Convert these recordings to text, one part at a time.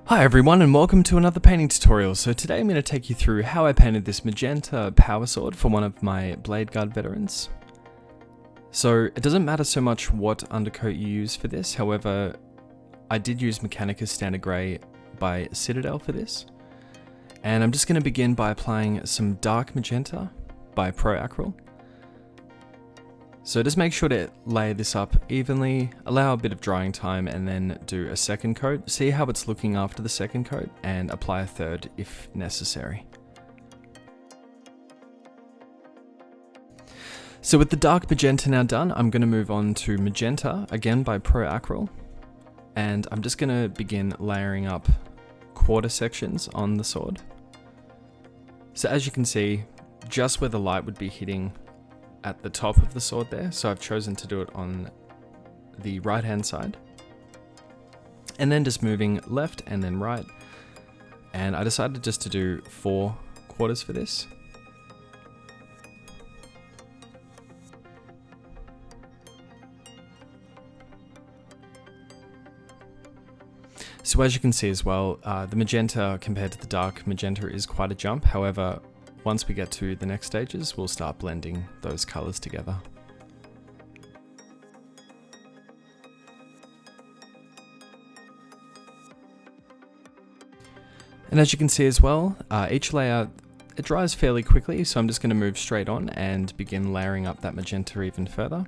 Hi everyone and welcome to another painting tutorial. So today I'm going to take you through how I painted this magenta power sword for one of my Blade Guard veterans. So it doesn't matter so much what undercoat you use for this, however I did use Mechanicus Standard Grey by CITADEL for this. And I'm just going to begin by applying some dark magenta by ACRYL. So just make sure to lay this up evenly, allow a bit of drying time and then do a second coat. See how it's looking after the second coat and apply a third if necessary. So with the dark magenta now done, I'm going to move on to magenta, again by ACRYL. And I'm just going to begin layering up quarter sections on the sword. So as you can see, just where the light would be hitting at the top of the sword there, so I've chosen to do it on the right hand side, and then just moving left and then right, and I decided just to do 4 quarters for this. So as you can see as well, the magenta compared to the dark magenta is quite a jump. However, once we get to the next stages, we'll start blending those colors together. And as you can see as well, each layer, it dries fairly quickly, so I'm just going to move straight on and begin layering up that magenta even further.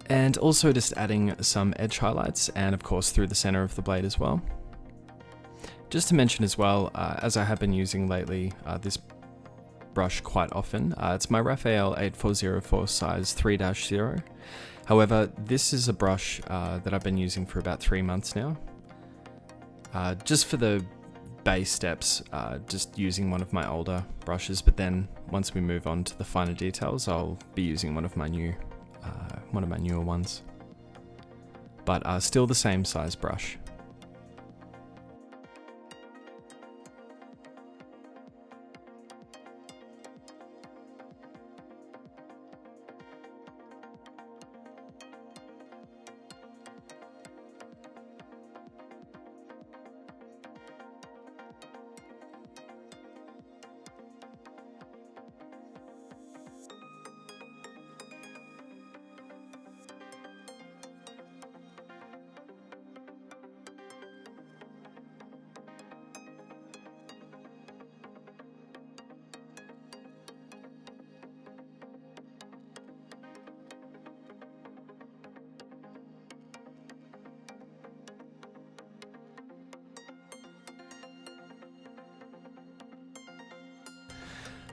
And also just adding some edge highlights and of course through the center of the blade as well. Just to mention as well, as I have been using lately this brush quite often, it's my Raphael 8404 size 3-0. However, this is a brush that I've been using for about 3 months now. Just for the base steps, just using one of my older brushes, but then once we move on to the finer details, I'll be using one of my newer ones, but still the same size brush.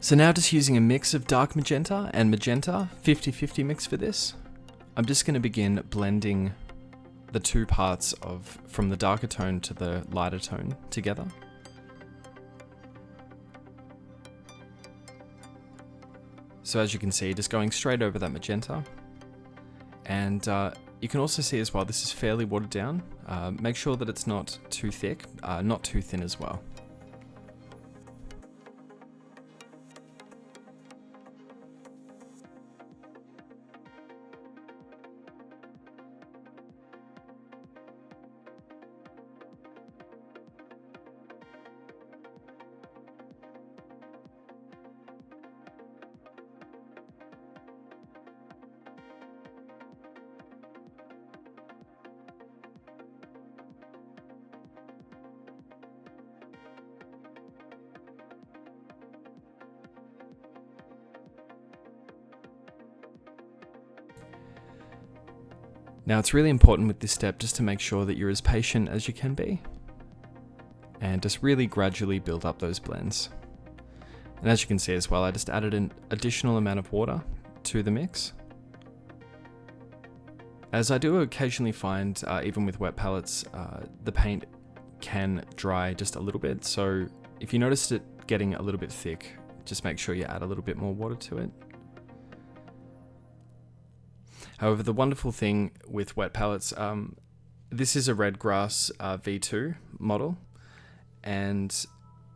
So now just using a mix of dark magenta and magenta, 50-50 mix for this, I'm just going to begin blending the two parts from the darker tone to the lighter tone together. So as you can see, just going straight over that magenta. And you can also see as well, this is fairly watered down. Make sure that it's not too thick, not too thin as well. Now it's really important with this step just to make sure that you're as patient as you can be and just really gradually build up those blends. And as you can see as well, I just added an additional amount of water to the mix. As I do occasionally find, even with wet palettes, the paint can dry just a little bit, so if you notice it getting a little bit thick, just make sure you add a little bit more water to it. However, the wonderful thing with wet palettes, this is a Redgrass V2 model, and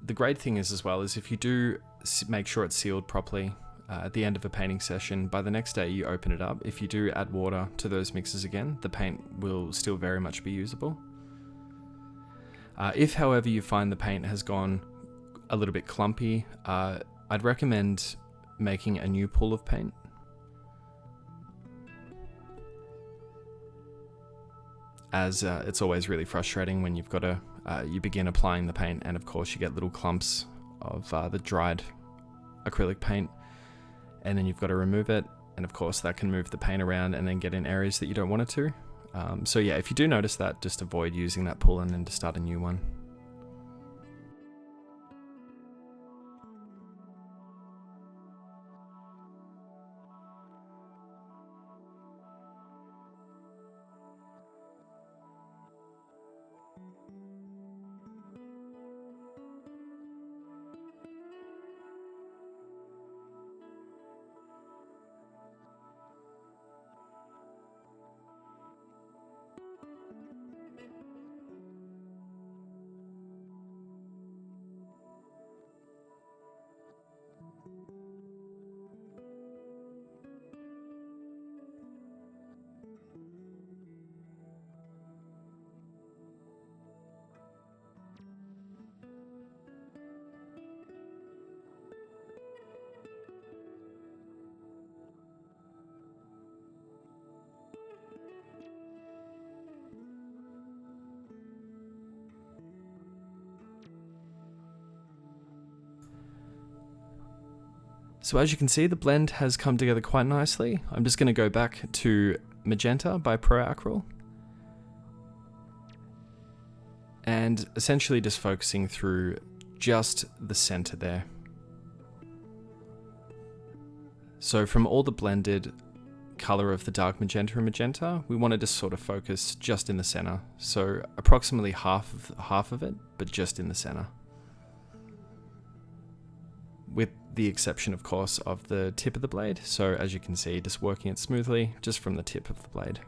the great thing is as well is if you do make sure it's sealed properly at the end of a painting session, by the next day you open it up, if you do add water to those mixes again, the paint will still very much be usable. If, however, you find the paint has gone a little bit clumpy, I'd recommend making a new pool of paint. As it's always really frustrating when you've got to, you begin applying the paint and of course you get little clumps of the dried acrylic paint, and then you've got to remove it, and of course that can move the paint around and then get in areas that you don't want it to. So yeah, if you do notice that, just avoid using that pool and then to start a new one. So as you can see, the blend has come together quite nicely. I'm just going to go back to Magenta by ACRYL, and essentially just focusing through just the center there. So from all the blended color of the dark magenta and magenta, we want to just sort of focus just in the center. So approximately half of it, but just in the center. With the exception, of course, of the tip of the blade. So as you can see, just working it smoothly just from the tip of the blade.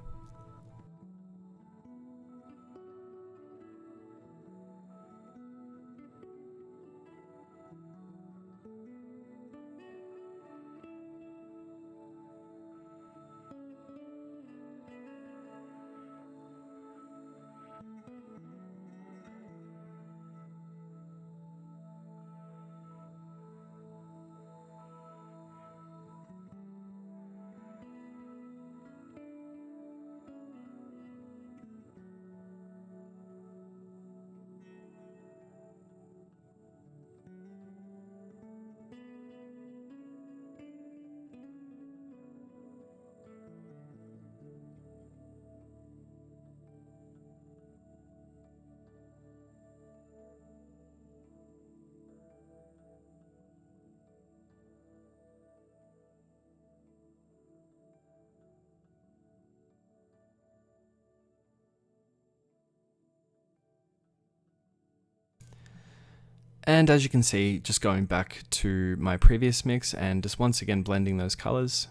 And as you can see, just going back to my previous mix and just once again blending those colors,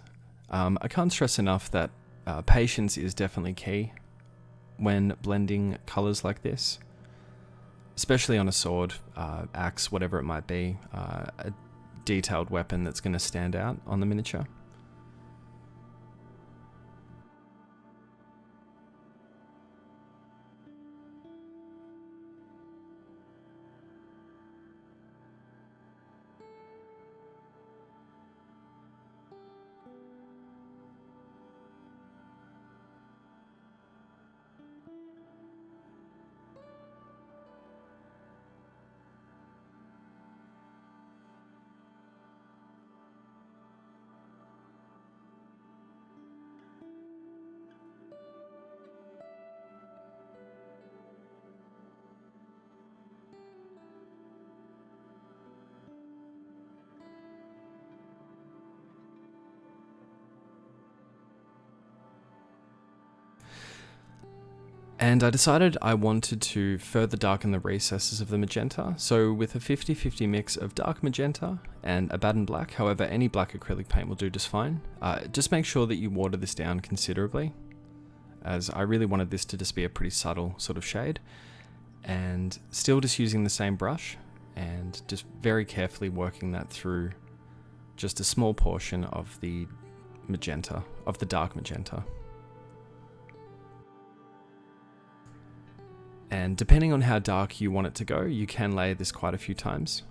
I can't stress enough that patience is definitely key when blending colors like this, especially on a sword, axe, whatever it might be, a detailed weapon that's going to stand out on the miniature. And I decided I wanted to further darken the recesses of the magenta, so with a 50-50 mix of dark magenta and ABADDON black, however any black acrylic paint will do just fine. Just make sure that you water this down considerably, as I really wanted this to just be a pretty subtle sort of shade, and still just using the same brush and just very carefully working that through just a small portion of the magenta, of the dark magenta. And depending on how dark you want it to go, you can layer this quite a few times.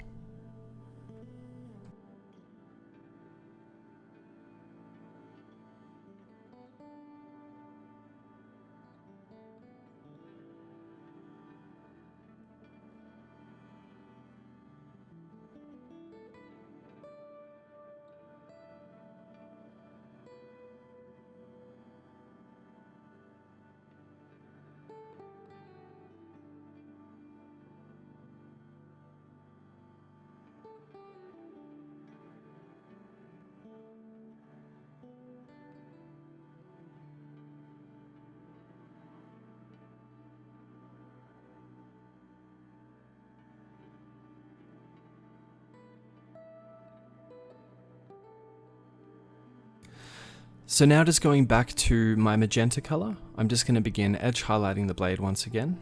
So now just going back to my magenta color, I'm just going to begin edge highlighting the blade once again.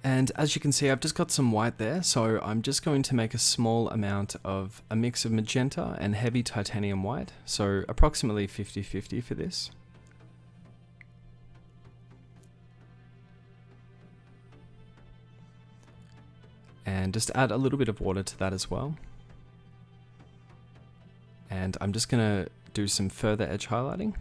And as you can see, I've just got some white there, so I'm just going to make a small amount of a mix of magenta and heavy titanium white, so approximately 50-50 for this. And just add a little bit of water to that as well. And I'm just going to do some further edge highlighting.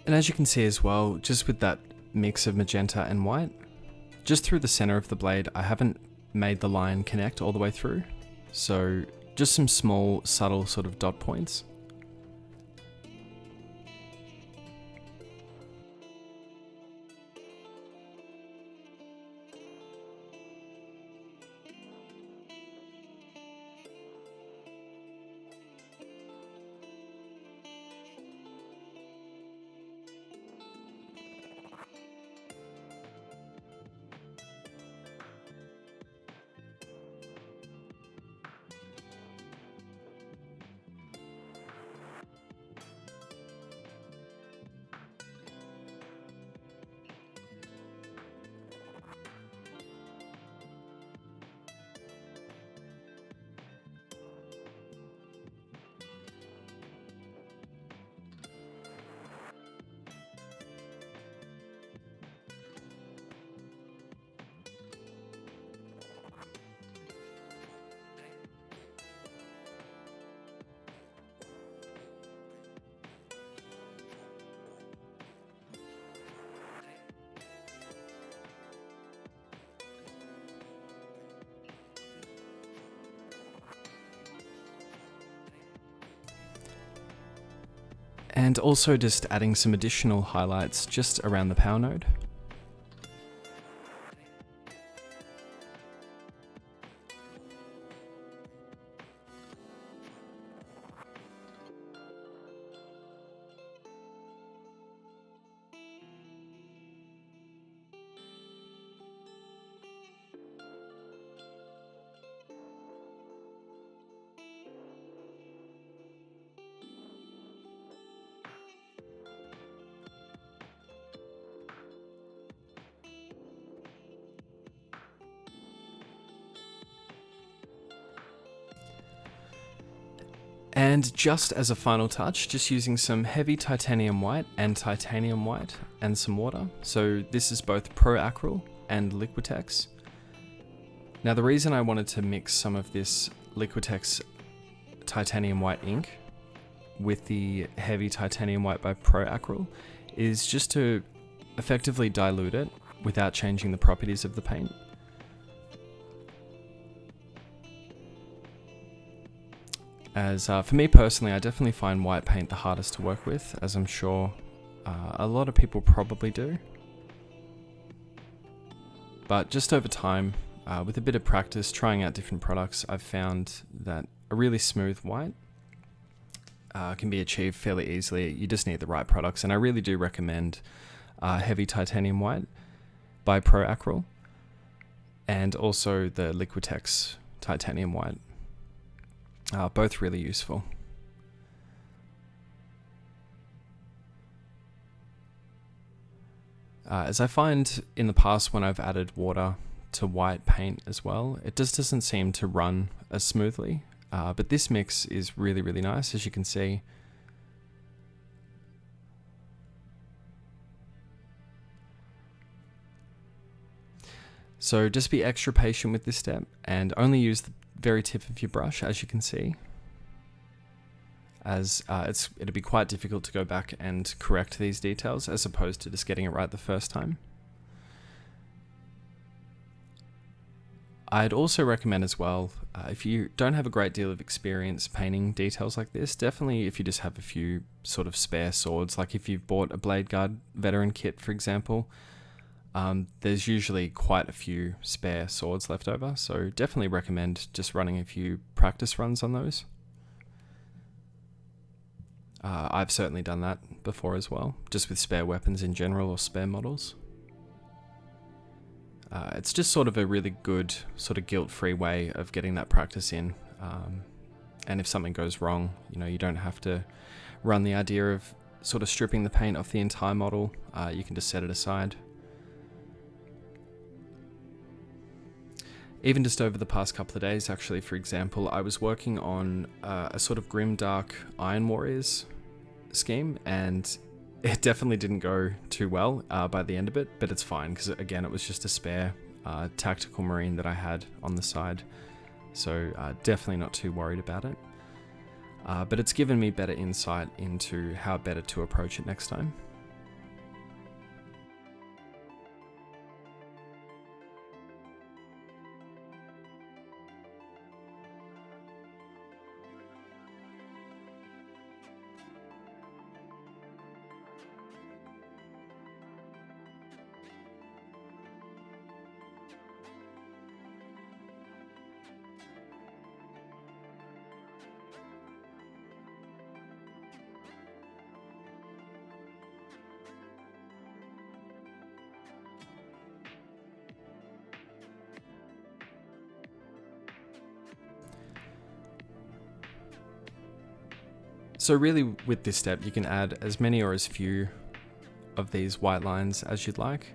And as you can see as well, just with that mix of magenta and white, just through the center of the blade, I haven't made the line connect all the way through. So just some small, subtle sort of dot points. And also just adding some additional highlights just around the power node. And just as a final touch, just using some heavy titanium white and titanium white and some water. So this is both Pro ACRYL and LIQUITEX. Now the reason I wanted to mix some of this LIQUITEX titanium white ink with the heavy titanium white by Pro ACRYL is just to effectively dilute it without changing the properties of the paint. As for me personally, I definitely find white paint the hardest to work with, as I'm sure a lot of people probably do. But just over time, with a bit of practice, trying out different products, I've found that a really smooth white can be achieved fairly easily. You just need the right products, and I really do recommend heavy titanium white by Pro ACRYL, and also the LIQUITEX titanium white. Both really useful. As I find in the past when I've added water to white paint as well, it just doesn't seem to run as smoothly. But this mix is really, really nice, as you can see. So just be extra patient with this step and only use the very tip of your brush, as you can see, as it'll be quite difficult to go back and correct these details as opposed to just getting it right the first time. I'd also recommend as well, if you don't have a great deal of experience painting details like this, definitely if you just have a few sort of spare swords, like if you've bought a Blade Guard veteran kit, for example, there's usually quite a few spare swords left over, so definitely recommend just running a few practice runs on those. I've certainly done that before as well, just with spare weapons in general or spare models. It's just sort of a really good, sort of guilt-free way of getting that practice in. And if something goes wrong, you don't have to run the idea of sort of stripping the paint off the entire model. You can just set it aside. Even just over the past couple of days, actually, for example, I was working on a sort of grimdark Iron Warriors scheme, and it definitely didn't go too well by the end of it, but it's fine, because again, it was just a spare tactical marine that I had on the side, so definitely not too worried about it. But it's given me better insight into how better to approach it next time. So really with this step, you can add as many or as few of these white lines as you'd like.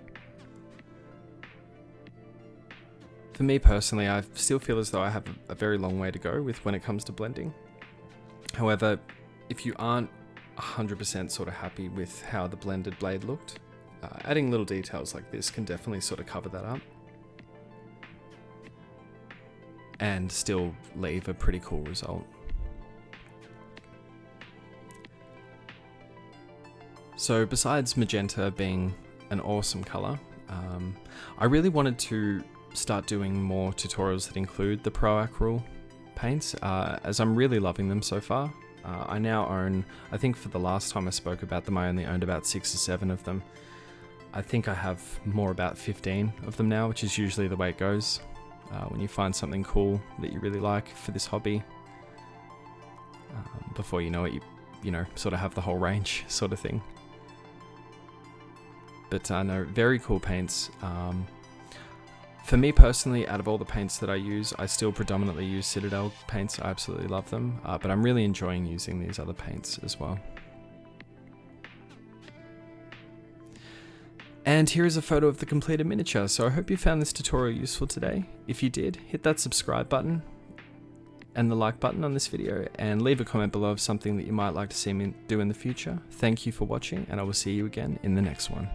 For me personally, I still feel as though I have a very long way to go with when it comes to blending. However, if you aren't 100% sort of happy with how the blended blade looked, adding little details like this can definitely sort of cover that up and still leave a pretty cool result. So besides magenta being an awesome color, I really wanted to start doing more tutorials that include the Pro ACRYL paints, as I'm really loving them so far. I now own, I think for the last time I spoke about them, I only owned about 6 or 7 of them. I think I have more about 15 of them now, which is usually the way it goes. When you find something cool that you really like for this hobby, before you know it, you know, sort of have the whole range sort of thing. But no, very cool paints. For me personally, out of all the paints that I use, I still predominantly use CITADEL paints. I absolutely love them, but I'm really enjoying using these other paints as well. And here is a photo of the completed miniature. So I hope you found this tutorial useful today. If you did, hit that subscribe button and the like button on this video, and leave a comment below of something that you might like to see me do in the future. Thank you for watching, and I will see you again in the next one.